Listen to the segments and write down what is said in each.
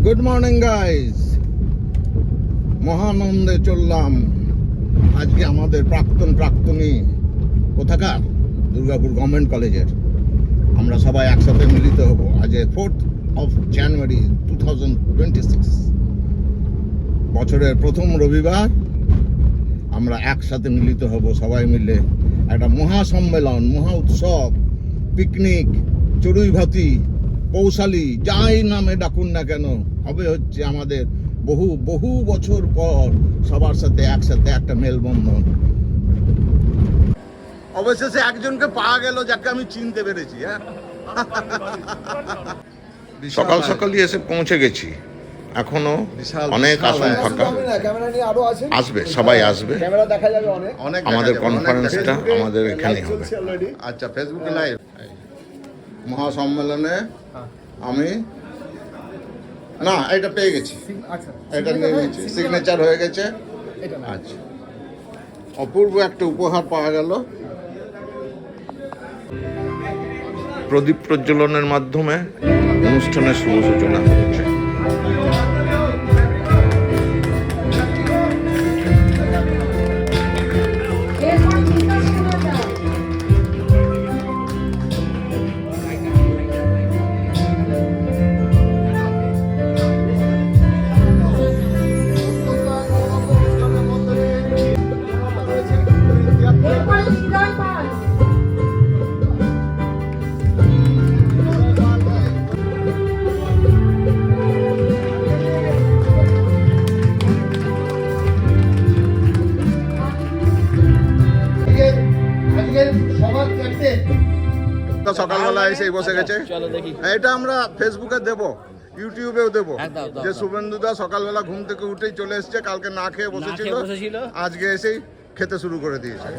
Good morning guys, মহানন্দে চললাম। আজকে আমাদের প্রাক্তনী কোথাকার দুর্গাপুর গভর্নমেন্ট কলেজের আমরা সবাই একসাথে মিলিত হব। আজ 4th of January 2026, বছরের প্রথম রবিবার আমরা একসাথে মিলিত হব সবাই মিলে। একটা মহাসম্মেলন, মহা উৎসব, পিকনিক, চড়ুইভাতি, পৌশালী, যাই নামে ডাকুন না কেন, হবে হচ্ছে আমাদের বহু বহু বছর পর সবার সাথে একসাথে একটা মেলবন্ধন। অবশেষে একজনকে পাওয়া গেল যাকে আমি চিনতে পেরেছি। সকাল সকালই এসে পৌঁছে গেছি, এখনো অনেক আসন ফাঁকা। আসবে, সবাই আসবে। আমাদের কনফারেন্সটা আমাদের এখানে হবে। আচ্ছা, ফেসবুকে লাইভ মহাসম্মেলনে আমি না এটা পেয়ে গেছি, এটা নিয়ে নিয়েছি, সিগনেচার হয়ে গেছে। আচ্ছা, অপূর্ব একটা উপহার পাওয়া গেল। প্রদীপ প্রজ্বলনের মাধ্যমে অনুষ্ঠানের শুভ সূচনা হয়েছে। সকালবেলা এসে বসে গেছে। এটা আমরা ফেসবুকে দেব, ইউটিউবেও দেব যে শুভেন্দুদা সকালবেলা ঘুম থেকে উঠেই চলে এসছে। কালকে না খেয়ে বসেছিল, আজকে এসেই খেতে শুরু করে দিয়েছে।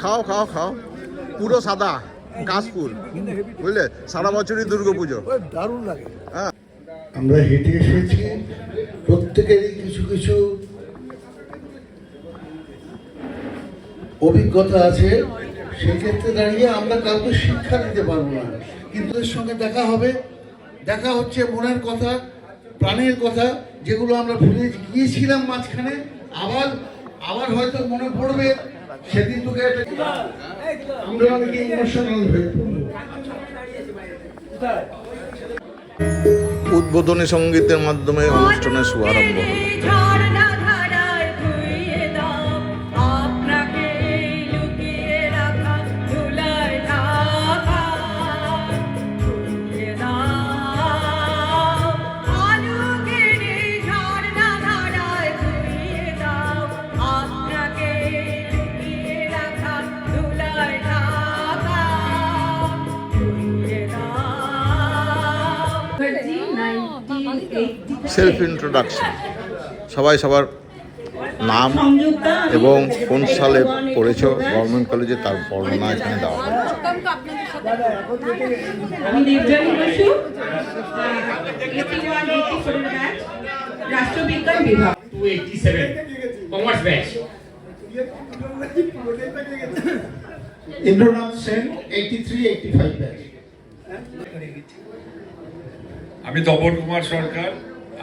খাও খাও খাও, পুরো সাদা কাশফুল, বুঝলে, সারা বছরই দুর্গাপুজো দারুণ লাগে। হ্যাঁ, আমরা হেঁটে এসেছি, প্রত্যেকেরই কিছু কিছু অভিজ্ঞতা আছে। সেক্ষেত্রে দাঁড়িয়ে আমরা কাউকে শিক্ষা দিতে পারবো না, কিন্তু এর সঙ্গে দেখা হবে, দেখা হচ্ছে মনের কথা, প্রাণের কথা, যেগুলো আমরা ভুলে গিয়েছিলাম মাঝখানে। আবার হয়তো মনে পড়বে সেদিন তোকে আমরা অনেকে ইমোশনাল হয়ে পড়বো। উদ্বোধনী সঙ্গীতের মাধ্যমে অনুষ্ঠানের শুভারম্ভ হলো। সেলফ ইন্ট্রোডাকশন, সবাই সবার নাম এবং কোন সালে পড়েছো গভর্নমেন্ট কলেজে তার বর্ণনা এখানে দেওয়া হবে। রাষ্ট্রবিজ্ঞান বিভাগ 287 কমার্স ব্যাচ। Introduction 83-85 batch. আমি তপন কুমার সরকার,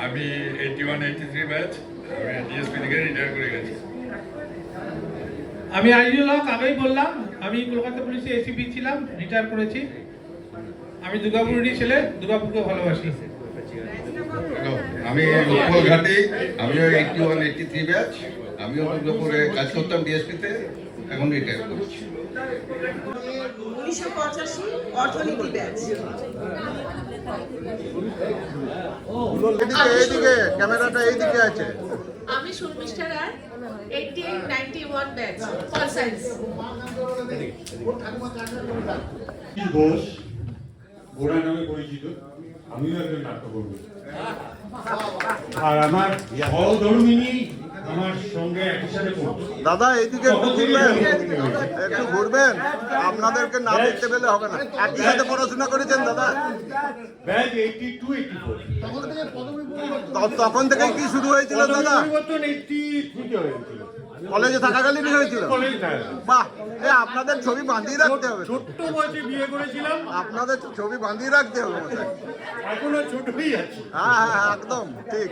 আমি 81-83 ব্যাচ, আমি ডিএসপি থেকে রিটায়ার করে গেছি। আমি আইজুল হক, আগেই বললাম, আমি কলকাতা পুলিশে এসিপি ছিলাম, রিটায়ার করেছি। আমি দুর্গাপুরেরই ছেলে, দুর্গাপুরকে ভালোবাসি। আমি উৎপল ঘাটি, আমিও 81-83 ব্যাচ, আমিও দুর্গাপুরে কাজ করতাম ডিএসপিতে, এখন রিটায়ার করছি। 1985 অর্থনীতি ব্যাচ। এইদিকে ক্যামেরাটা এইদিকে আছে। আমি শর্মিষ্ঠা রায়, 88-91 ব্যাচ, পল সায়েন্স। ঘোষ, ঘোড়া নামে পরিচিত, আমিও একজন নাট্যকর্মী। আর আমার সহধর্মিনী আমার সঙ্গে একই সাথে পড়তো। দাদা এইদিকে একটু ঘুরবেন, একটু ঘুরবেন, আপনাদেরকে না দেখতে পেলে হবে না। একই সাথে পড়াশোনা করেছেন দাদা? ব্যাচ 82-84। তখন থেকে কি শুরু হয়েছিল দাদা? পরিবর্তন 83 হয়েছিল। কলেজে থাকাকালীনই হয়েছিল? কলেজে থাকা। বাহ, আপনাদের ছবি বাঁধিয়ে রাখতে হবে, ছোট্ট বয়সে বিয়ে করেছিলাম, আপনাদের ছবি বাঁধিয়ে রাখতে হবে মশাই। এখনো ছোটই আছি। হ্যাঁ হ্যাঁ একদম ঠিক।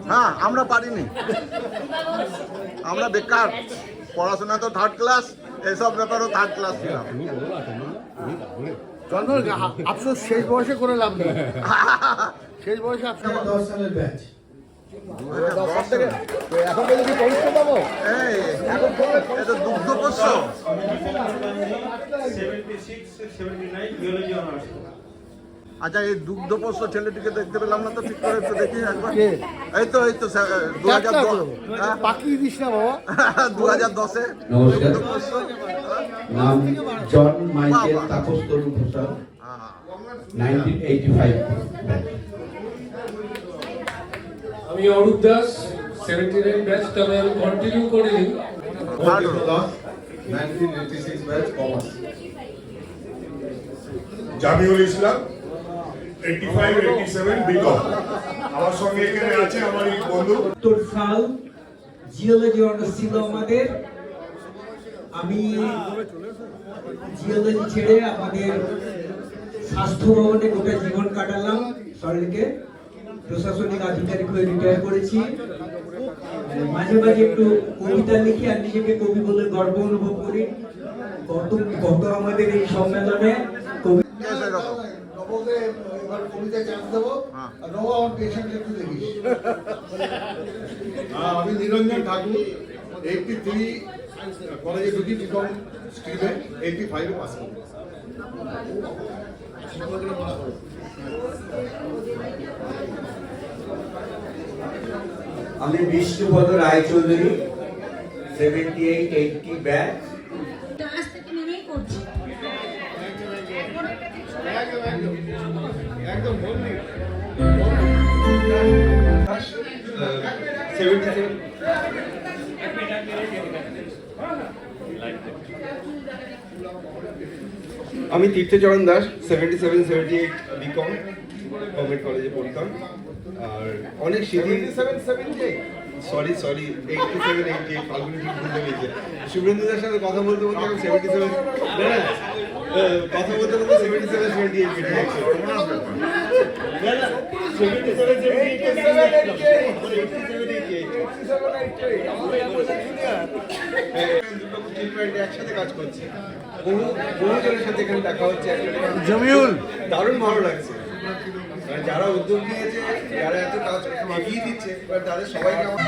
হ্যাঁ আমরা পারিনি, আমরা বেকার, পড়াশোনা তো থার্ড ক্লাস, এসব ব্যাপারও থার্ড ক্লাস ছিলাম। চন্দন আফসোস শেষ বয়সে করে লাভ নেই, শেষ বয়সে আফসোস। 10 সালের ব্যাচ এখন কি পরিষ্কার পাবো? এই এটা দুগ্ধপোষ্য। 76, 79 জিওলজি অনার্স। আচ্ছা এই দুগ্ধপোষ্য ছেলেটিকে দেখতে পেলাম না তো, ঠিক করে একটু দেখি একবার। এই তো 2010, পাকিয়ে দিস না বাবা। 2010-এ নমস্কার। দুগ্ধপোষ্য। নাম John Michael Tapas Tarun Prasad, 1985 batch. আমি অরূপ দাস 79 ব্যাচ, তবে আমি কন্টিনিউ করিনি। Das 1986 batch commerce. Jamiul Islam 85, 87 B Com. আমার সঙ্গে এখানে আছে আমার এক বন্ধু। 70 সাল জিওলজি অনার্স ছিল আমাদের। আমি জিওলজি ছেড়ে আমাদের স্বাস্থ্য ভবনে গোটা জীবন কাটালাম, শরীরকে প্রশাসনিক আধিকারিক হয়ে রিটায়ার করেছি। মাঝে মাঝে একটু কবিতা লিখি আর নিজেকে কবি বলে গর্ব অনুভব করি। গত আমাদের এই সম্মেলনে কবি নবকে এবার কবিতায় চান্স দেবো, আর নব আমার পেশেন্ট একটু দেখিস। আমি নিরঞ্জন ঠাকুর, 83 কলেজে ঢুকি বিকম স্ট্রিমে, 85-এ পাস করি। আমি বিষ্ণুপদ রায়চৌধুরী 78, 80 ব্যাচ। আজ থেকে নেমেই করছি। একদম বললি। 77 আমি তীর্থচরণ দাস 77, 78 বিকম গভর্নমেন্ট কলেজে পড়তাম। আর অনেক স্মৃতি। সরি 87, 88 ফাল্গুনি ঠিক ভুলে গেছে। শুভেন্দুদার সাথে কথা বলতে বলতে আমি 77 কথা বলতে বলতে 77, 78 কেটে গেছে। একসাথে কাজ করছি, বহুজনের সাথে এখানে দেখা হচ্ছে। জামিউল দারুণ ভালো লাগছে, যারা উদ্যোগ নিয়েছে, যারা এত কাজ এগিয়ে দিচ্ছে, তাদের সবাইকে আমার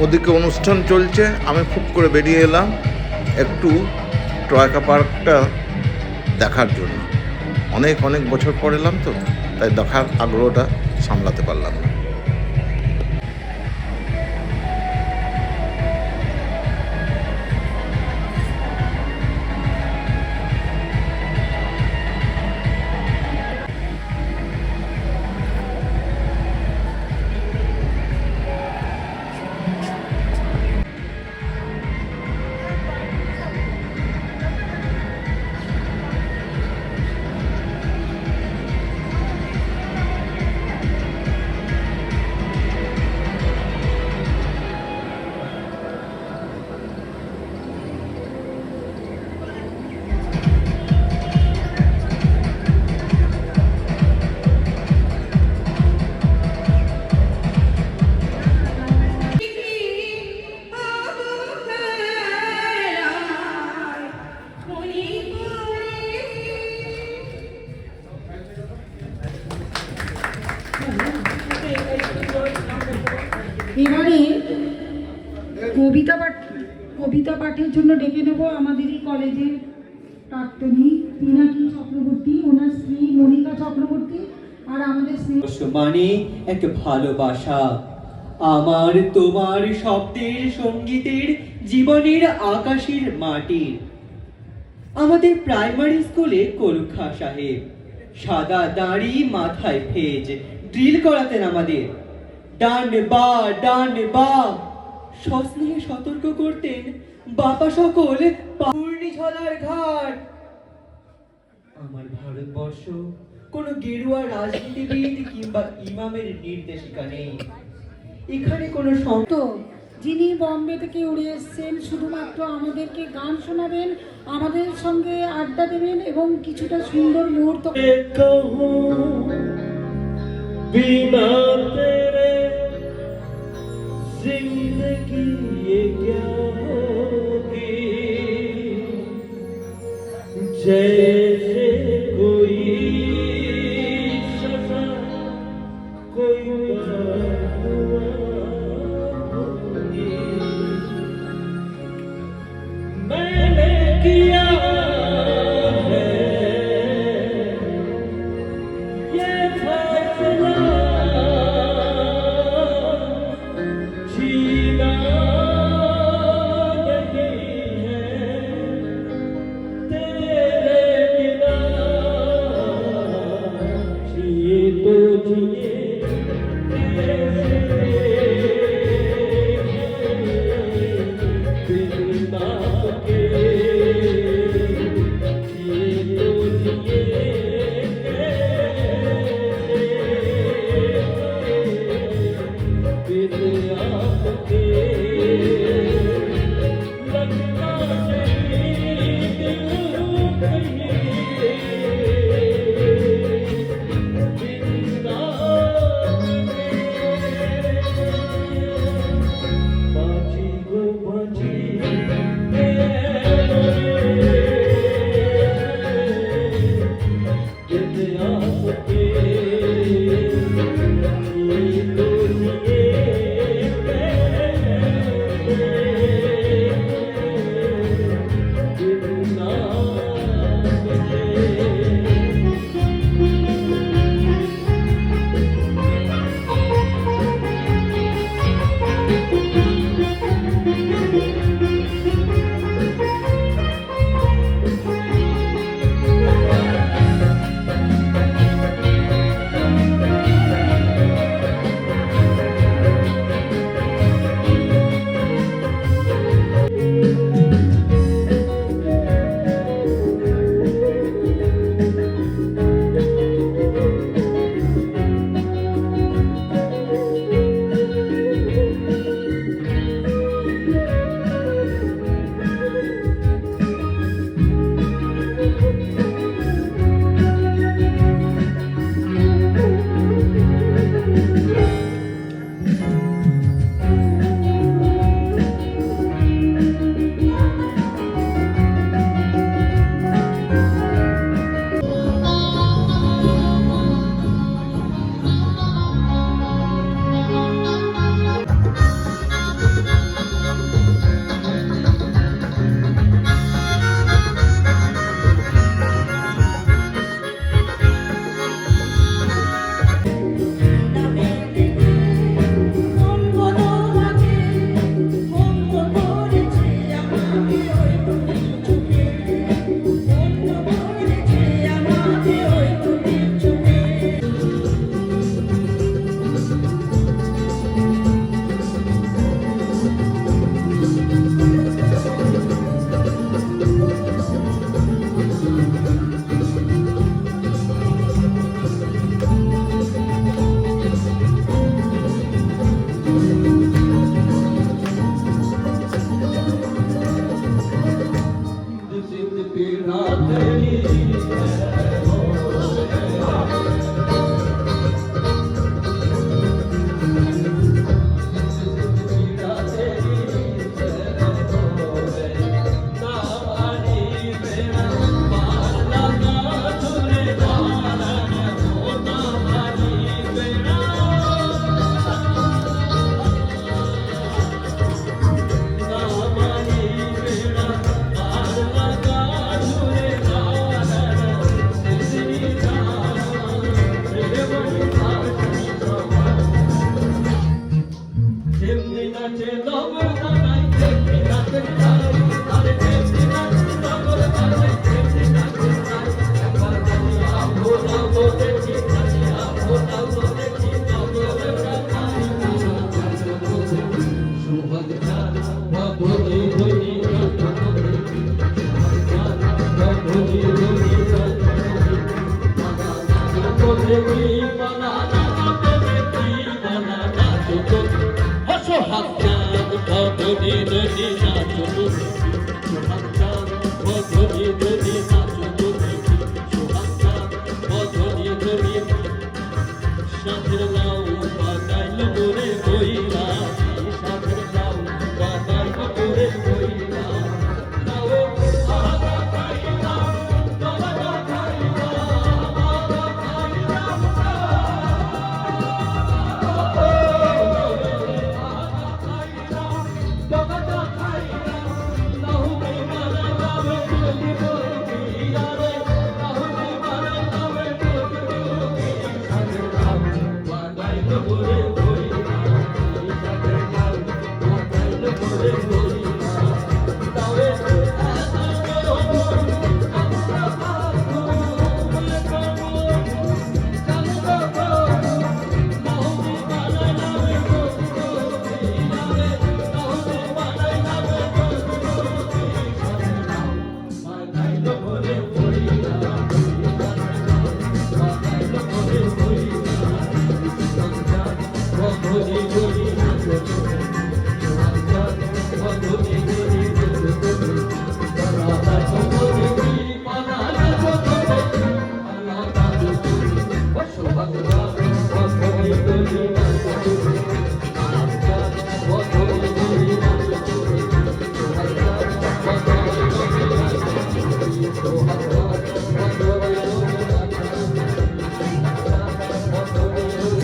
ওদিকে অনুষ্ঠান চলছে, আমি খুব করে বেরিয়ে এলাম একটু ট্রয়কা পার্কটা দেখার জন্য। অনেক বছর পর এলাম তো, তাই দেখার আগ্রহটা সামলাতে পারলাম না। পাঠের জন্য ডেকে নেব আমাদেরই কলেজের প্রাক্তনী পিনাকি চক্রবর্তী, ওনার স্ত্রী মনিকা চক্রবর্তী, আর আমাদের মানে এক ভালোবাসা, আমার তোমার শব্দের সঙ্গীতের জীবনের আকাশের মাটির। আমাদের প্রাইমারি স্কুলে কলুখা সাহেব সাদা দাড়ি মাথায় ফেজ ড্রিল করাতেন আমাদের। ডান বা সস্নেহে সতর্ক করতেন বাপা সকল পূর্ণিঝলার ঘাট। আমার ভারতবর্ষ কোনো গেরুয়া রাজনীতিবিদ কিংবা ইমামের নির্দেশিকা নেই। এখানে কোনো যিনি বম্বে থেকে উড়ে এসেছেন শুধুমাত্র আমাদেরকে গান শোনাবেন, আমাদের সঙ্গে আড্ডা দেবেন এবং কিছুটা সুন্দর মুহূর্ত। बिना तेरे जिंदगी ये क्या होगी, जैसे कोई सजा कोई बददुआ होगी। मैंने किया है ये फैसला, जीना नहीं है तेरे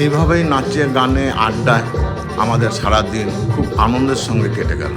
এইভাবেই নাচে গানে আড্ডায় আমাদের সারাদিন খুব আনন্দের সঙ্গে কেটে গেল।